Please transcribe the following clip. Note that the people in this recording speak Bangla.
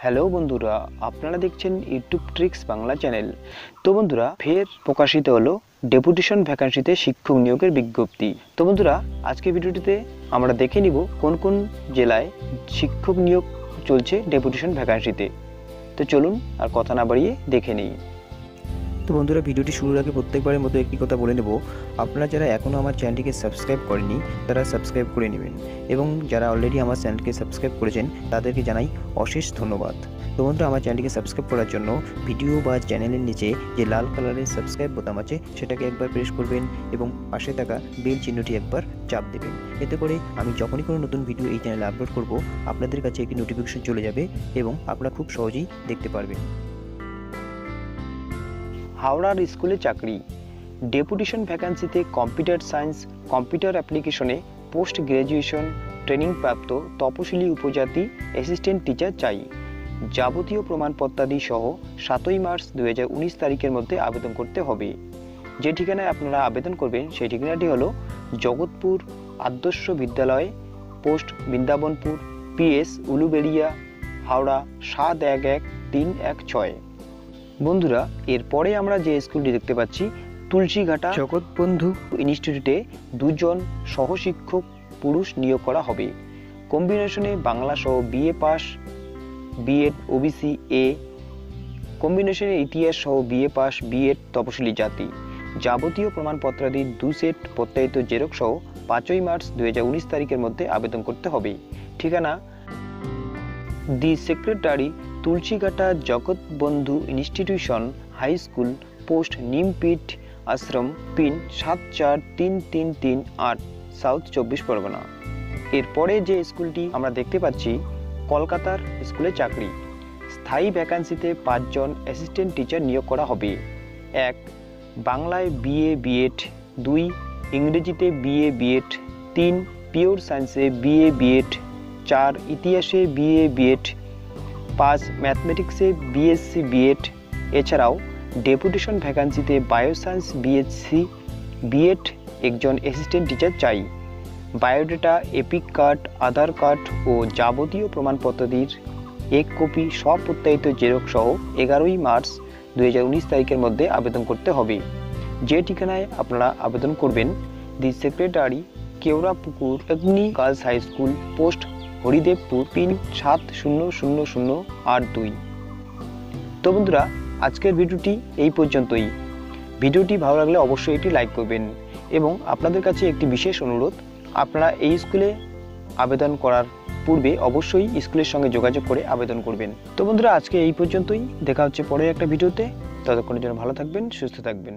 হ্যালো বন্ধুরা, আপনারা দেখছেন ইউটিউব ট্রিক্স বাংলা চ্যানেল। তো বন্ধুরা, ফের প্রকাশিত হলো ডেপুটেশন ভ্যাকান্সিতে শিক্ষক নিয়োগের বিজ্ঞপ্তি। তো বন্ধুরা, আজকের ভিডিওটিতে আমরা দেখে নিব কোন কোন জেলায় শিক্ষক নিয়োগ চলছে ডেপুটেশন ভ্যাকান্সিতে। তো চলুন আর কথা না বাড়িয়ে দেখে নিই। তো বন্ধুরা, ভিডিওটি শুরুর আগে প্রত্যেকবারের মতো একটি কথা বলে নেব, আপনারা যারা এখনও আমার চ্যানেলটিকে সাবস্ক্রাইব করেনি তারা সাবস্ক্রাইব করে নেবেন, এবং যারা অলরেডি আমার চ্যানেলকে সাবস্ক্রাইব করেছেন তাদেরকে জানাই অশেষ ধন্যবাদ। তো বন্ধুরা, আমার চ্যানেলটিকে সাবস্ক্রাইব করার জন্য ভিডিও বা চ্যানেলের নিচে যে লাল কালারের সাবস্ক্রাইব বোতাম আছে সেটাকে একবার প্রেস করবেন এবং পাশে থাকা বেল চিহ্নটি একবার চাপ দেবেন। এতে করে আমি যখনই কোনো নতুন ভিডিও এই চ্যানেলে আপলোড করব আপনাদের কাছে একটি নোটিফিকেশন চলে যাবে এবং আপনারা খুব সহজেই দেখতে পারবেন। হাওড়ার স্কুলে চাকরি ডেপুটেশন ভ্যাকান্সিতে কম্পিউটার সায়েন্স কম্পিউটার অ্যাপ্লিকেশনে পোস্ট গ্র্যাজুয়েশন ট্রেনিং প্রাপ্ত তপশিলি উপজাতি অ্যাসিস্ট্যান্ট টিচার চাই। যাবতীয় প্রমাণপত্রাদি সহ 7ই মার্চ 2019 তারিখের মধ্যে আবেদন করতে হবে। যে ঠিকানায় আপনারা আবেদন করবেন সেই ঠিকানাটি হলো জগৎপুর আদর্শ বিদ্যালয়, পোস্ট বৃন্দাবনপুর, PS উলুবেড়িয়া, হাওড়া 711316। বন্ধুরা, এরপরে আমরা যে স্কুলটি দেখতে পাচ্ছি তুলসীঘাটা জগৎবন্ধু ইনস্টিটিউটে 2 জন সহশিক্ষক পুরুষ নিয়োগ করা হবে। কম্বিনেশনে বাংলা সহ BA pass, B.Ed OBC A, কম্বিনেশনে ইতিহাস সহ BA পাস, B.Ed তপশিলি জাতি। যাবতীয় প্রমাণপত্রাদি 2 সেট প্রত্যায়িত জেরক্স সহ 5ই মার্চ 2019 তারিখের মধ্যে আবেদন করতে হবে। ঠিকানা the secretary, Tulsighata Jagatbandhu institution high school, post Nimpith Ashram, pin 743338, south 24 Parganas. এরপরে যে স্কুলটি আমরা দেখতে পাচ্ছি কলকাতার স্কুলে চাকরি। স্থায়ী ভ্যাকান্সিতে 5 জন অ্যাসিস্ট্যান্ট টিচার নিয়োগ করা হবে। 1 বাংলায় BA B.Ed, 2 ইংরেজিতে BA B.Ed, 3 পিওর সায়েন্সে BA B.Ed, 4 ইতিহাসে BA B.Ed, 5 ম্যাথমেটিক্সে BSc B.Ed। এছাড়াও ডেপুটেশন ভ্যাকান্সিতে বায়োসায়েন্স BSc B.Ed একজন অ্যাসিস্ট্যান্ট টিচার চাই। বায়োডাটা, এপিক কার্ড, আধার কার্ড ও যাবতীয় প্রমাণপত্রাদির 1 কপি সব প্রত্যায়িত জেরক্স সহ 11ই মার্চ 2019 তারিখের মধ্যে আবেদন করতে হবে। যে ঠিকানায় আপনারা আবেদন করবেন দি secretary, Keorapukur Agni girls high school, post Haridevpur, pin 700082। তো বন্ধুরা, আজকের ভিডিওটি এই পর্যন্তই। ভিডিওটি ভালো লাগলে অবশ্যই এটি লাইক করবেন, এবং আপনাদের কাছে একটি বিশেষ অনুরোধ, আপনারা এই স্কুলে আবেদন করার পূর্বে অবশ্যই স্কুলের সঙ্গে যোগাযোগ করে আবেদন করবেন। তো বন্ধুরা, আজকে এই পর্যন্তই। দেখা হচ্ছে পরের একটা ভিডিওতে। ততক্ষণের জন্য ভালো থাকবেন, সুস্থ থাকবেন।